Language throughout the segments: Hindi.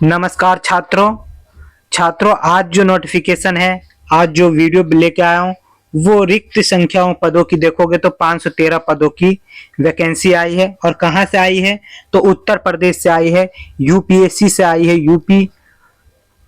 नमस्कार छात्रों आज जो नोटिफिकेशन है, आज जो वीडियो लेके आया हूँ वो रिक्त संख्याओं पदों की देखोगे तो 513 पदों की वैकेंसी आई है। और कहाँ से आई है तो उत्तर प्रदेश से आई है, यूपीएससी से आई है, यूपी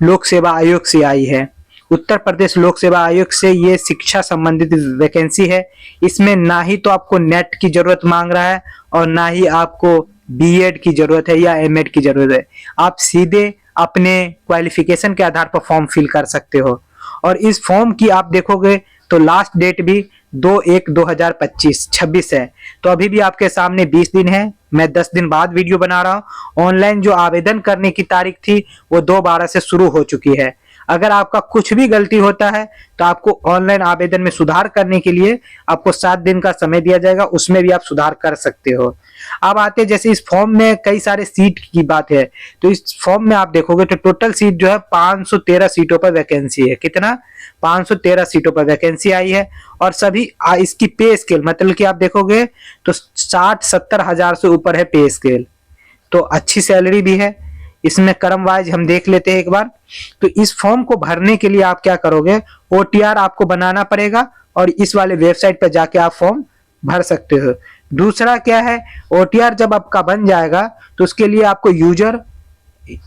लोक सेवा आयोग से आई है। उत्तर प्रदेश लोक सेवा आयोग से ये शिक्षा संबंधित वैकेंसी है। इसमें ना ही तो आपको नेट की जरूरत मांग रहा है और ना ही आपको बीएड की जरूरत है या एमएड की जरूरत है। आप सीधे अपने क्वालिफिकेशन के आधार पर फॉर्म फिल कर सकते हो। और इस फॉर्म की आप देखोगे तो लास्ट डेट भी 2/1/2025 है। तो अभी भी आपके सामने 20 दिन है। मैं 10 दिन बाद वीडियो बना रहा हूँ। ऑनलाइन जो आवेदन करने की तारीख थी वो 2/12 से शुरू हो चुकी है। अगर आपका कुछ भी गलती होता है तो आपको ऑनलाइन आवेदन में सुधार करने के लिए आपको 7 दिन का समय दिया जाएगा, उसमें भी आप सुधार कर सकते हो। अब आते जैसे इस फॉर्म में कई सारे सीट की बात है, तो इस फॉर्म में आप देखोगे तो टोटल सीट जो है 513 सीटों पर वैकेंसी है। कितना? 513 सीटों पर वैकेंसी आई है। और सभी इसकी पे स्केल मतलब कि आप देखोगे तो 60-70 हजार से ऊपर है पे स्केल, तो अच्छी सैलरी भी है। इसमें क्रम वाइज हम देख लेते हैं एक बार। तो इस फॉर्म को भरने के लिए आप क्या करोगे, ओटीआर आपको बनाना पड़ेगा और इस वाले वेबसाइट पर जाके आप फॉर्म भर सकते हो। दूसरा क्या है, ओटीआर जब आपका बन जाएगा तो उसके लिए आपको यूजर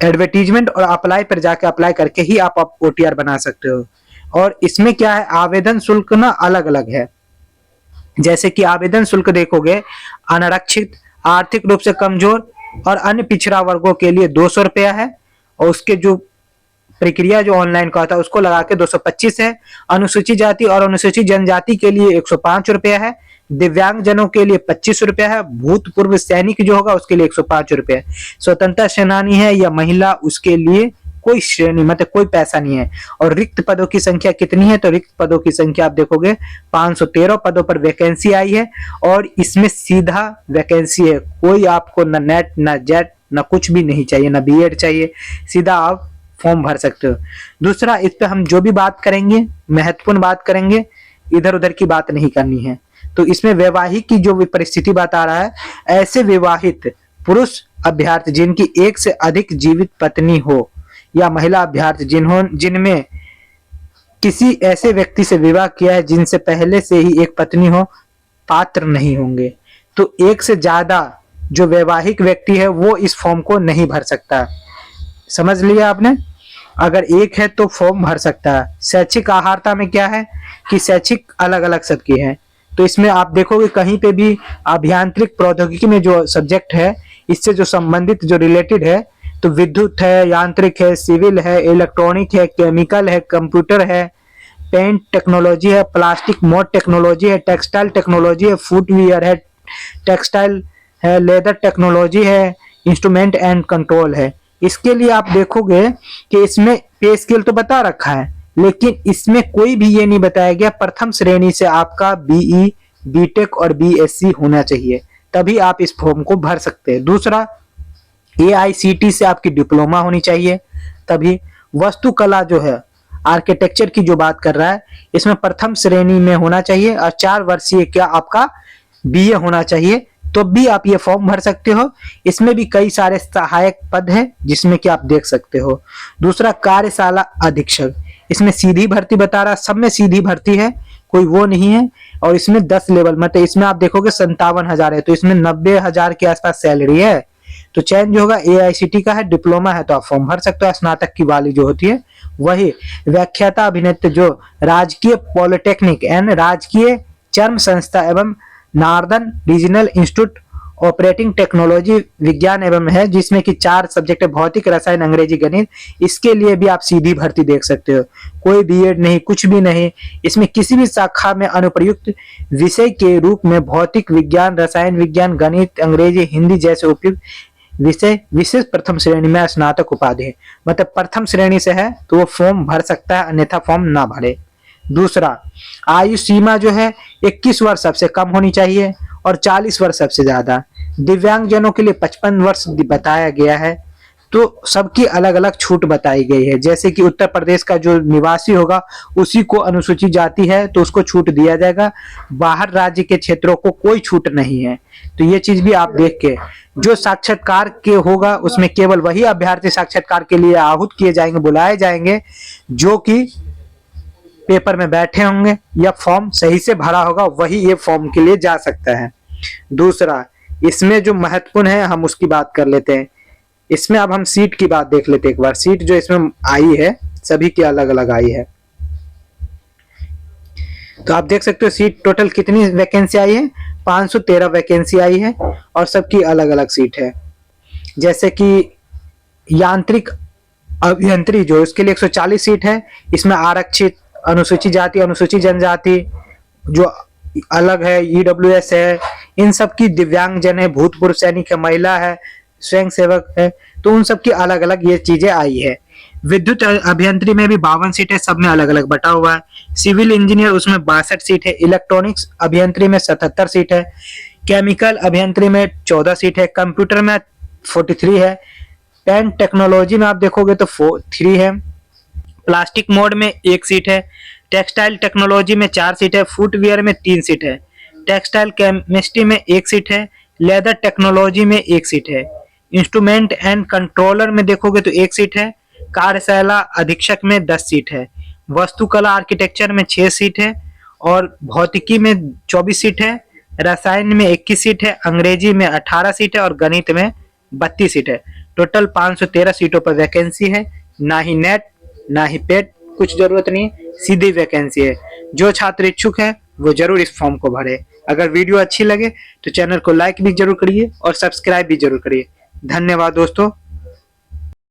एडवर्टीजमेंट और अप्लाई पर जाके अप्लाई करके ही आप ओटीआर बना सकते हो। और इसमें क्या है, आवेदन शुल्क ना अलग अलग है। जैसे कि आवेदन शुल्क देखोगे, अनारक्षित, आर्थिक रूप से कमजोर और अन्य पिछड़ा वर्गों के लिए 200 रुपया है। और उसके जो प्रक्रिया जो ऑनलाइन का था उसको लगा के 225 है। अनुसूचित जाति और अनुसूचित जनजाति के लिए 105 रुपया है। दिव्यांग जनों के लिए 25 रुपया है। भूतपूर्व सैनिक जो होगा उसके लिए 105 रुपया है। स्वतंत्रता सेनानी है या महिला, उसके लिए कोई श्रेणी मतलब कोई पैसा नहीं है। और रिक्त पदों की संख्या कितनी है, तो रिक्त पदों की संख्या आप देखोगे 513 पदों पर वैकेंसी आई है। और इसमें सीधा वैकेंसी है, कोई आपको ना नेट ना जेट ना कुछ भी नहीं चाहिए, ना बीएड चाहिए, सीधा आप फॉर्म भर सकते हो। दूसरा, इस पे हम जो भी बात करेंगे महत्वपूर्ण बात करेंगे, इधर उधर की बात नहीं करनी है। तो इसमें वैवाहिक की जो भी परिस्थिति बता रहा है, ऐसे विवाहित पुरुष अभ्यर्थी जिनकी एक से अधिक जीवित पत्नी हो या महिला अभ्यर्थी जिनमें किसी ऐसे व्यक्ति से विवाह किया है जिनसे पहले से ही एक पत्नी हो, पात्र नहीं होंगे। तो एक से ज्यादा जो वैवाहिक व्यक्ति है वो इस फॉर्म को नहीं भर सकता। समझ लिया आपने? अगर एक है तो फॉर्म भर सकता है। शैक्षिक अर्हता में क्या है कि शैक्षिक अलग अलग सबकी है। तो इसमें आप देखोगे कहीं पे भी अभियांत्रिक प्रौद्योगिकी में जो सब्जेक्ट है, इससे जो संबंधित जो रिलेटेड है, तो विद्युत है, यांत्रिक है, सिविल है, इलेक्ट्रॉनिक है, केमिकल है, कंप्यूटर है, पेंट टेक्नोलॉजी है, प्लास्टिक मोड टेक्नोलॉजी है, टेक्सटाइल टेक्नोलॉजी है, फुटवियर है, टेक्सटाइल है, लेदर टेक्नोलॉजी है, इंस्ट्रूमेंट एंड कंट्रोल है। इसके लिए आप देखोगे कि इसमें पे स्केल तो बता रखा है, लेकिन इसमें कोई भी ये नहीं बताया गया प्रथम श्रेणी से आपका बीई, बीटेक और बीएससी होना चाहिए, तभी आप इस फॉर्म को भर सकते हैं। दूसरा, एआईसीटी से आपकी डिप्लोमा होनी चाहिए तभी। वास्तुकला जो है, आर्किटेक्चर की जो बात कर रहा है, इसमें प्रथम श्रेणी में होना चाहिए और 4 वर्षीय क्या आपका बीए होना चाहिए, तो भी आप ये फॉर्म भर सकते हो। इसमें भी कई सारे सहायक पद हैं जिसमें कि आप देख सकते हो। दूसरा, कार्यशाला अधीक्षक, इसमें सीधी भर्ती बता रहा, सब में सीधी भर्ती है, कोई वो नहीं है। और इसमें 10 लेवल मतलब इसमें आप देखोगे 57,000 है, तो इसमें 90,000 के आसपास सैलरी है। तो चयन जो होगा एआईसीटी का है, डिप्लोमा है तो आप फॉर्म भर सकते हो। स्नातक की वाली जो होती है वही। व्याख्याता अभिनेत्र जो राजकीय पॉलिटेक्निक एंड राजकीय चर्म संस्था एवं northern regional institute operating technology विज्ञान एवं है, जिसमें कि 4 सब्जेक्ट है, भौतिक, रसायन, अंग्रेजी, गणित। इसके लिए भी आप सीधी भर्ती देख सकते हो, कोई बीएड नहीं, कुछ भी नहीं। इसमें किसी भी शाखा में अनुप्रयुक्त विषय के रूप में भौतिक विज्ञान, रसायन विज्ञान, गणित, अंग्रेजी, हिंदी जैसे उपयुक्त विषय विशेष प्रथम श्रेणी में स्नातक उपाधि है, मतलब प्रथम श्रेणी से है तो वो फॉर्म भर सकता है, अन्यथा फॉर्म ना भरे। दूसरा, आयु सीमा जो है 21 वर्ष सबसे कम होनी चाहिए और 40 वर्ष सबसे ज्यादा। दिव्यांग जनों के लिए 55 वर्ष बताया गया है। तो सबकी अलग अलग छूट बताई गई है। जैसे कि उत्तर प्रदेश का जो निवासी होगा उसी को अनुसूचित जाति है तो उसको छूट दिया जाएगा, बाहर राज्य के क्षेत्रों को कोई छूट नहीं है। तो ये चीज भी आप देख के, जो साक्षात्कार के होगा उसमें केवल वही अभ्यर्थी साक्षात्कार के लिए आहूत किए जाएंगे, बुलाए जाएंगे जो कि पेपर में बैठे होंगे या फॉर्म सही से भरा होगा, वही ये फॉर्म के लिए जा सकता है। दूसरा, इसमें जो महत्वपूर्ण है हम उसकी बात कर लेते हैं। इसमें अब हम सीट की बात देख लेते हैं एक बार। सीट जो इसमें आई है सभी की अलग अलग आई है। तो आप देख सकते हो सीट टोटल कितनी वैकेंसी आई है, 513 वैकेंसी आई है और सबकी अलग अलग सीट है। जैसे कि यांत्रिक अभियंत्री जो इसके लिए 140 सीट है, इसमें आरक्षित, अनुसूचित जाति, अनुसूचित जनजाति जो अलग है, ईडब्ल्यूएस है, इन सब की, दिव्यांगजन है, भूतपूर्व सैनिक है, महिला है, स्वयं सेवक है, तो उन सब की अलग अलग ये चीजें आई है। विद्युत अभियंत्री में भी 52 सीट है, सब में अलग अलग बटा हुआ है। सिविल इंजीनियर उसमें 62 सीट है। इलेक्ट्रॉनिक्स अभियंत्री में 77 सीट है। केमिकल अभियंत्री में 14 सीट है। कंप्यूटर में 43 है। पेन टेक्नोलॉजी में आप देखोगे तो 3 है। प्लास्टिक मोड में 1 सीट है। टेक्सटाइल टेक्नोलॉजी में 4 सीट है। फुटवियर में 3 सीट है। टेक्सटाइल केमिस्ट्री में 1 सीट है। लेदर टेक्नोलॉजी में 1 सीट है। इंस्ट्रूमेंट एंड कंट्रोलर में देखोगे तो 1 सीट है। कार्यशाला अधीक्षक में 10 सीट है। वास्तुकला आर्किटेक्चर में 6 सीट है और भौतिकी में 24 सीट है। रसायन में 21 सीट है। अंग्रेजी में 18 सीट है और गणित में 32 सीट है। टोटल 513 सीटों पर वैकेंसी है। ना ही नेट ना ही पेट, कुछ जरूरत नहीं, सीधी वैकेंसी है। जो छात्र इच्छुक है वो जरूर इस फॉर्म को भरे। अगर वीडियो अच्छी लगे तो चैनल को लाइक भी जरूर करिए और सब्सक्राइब भी जरूर करिए। धन्यवाद दोस्तों।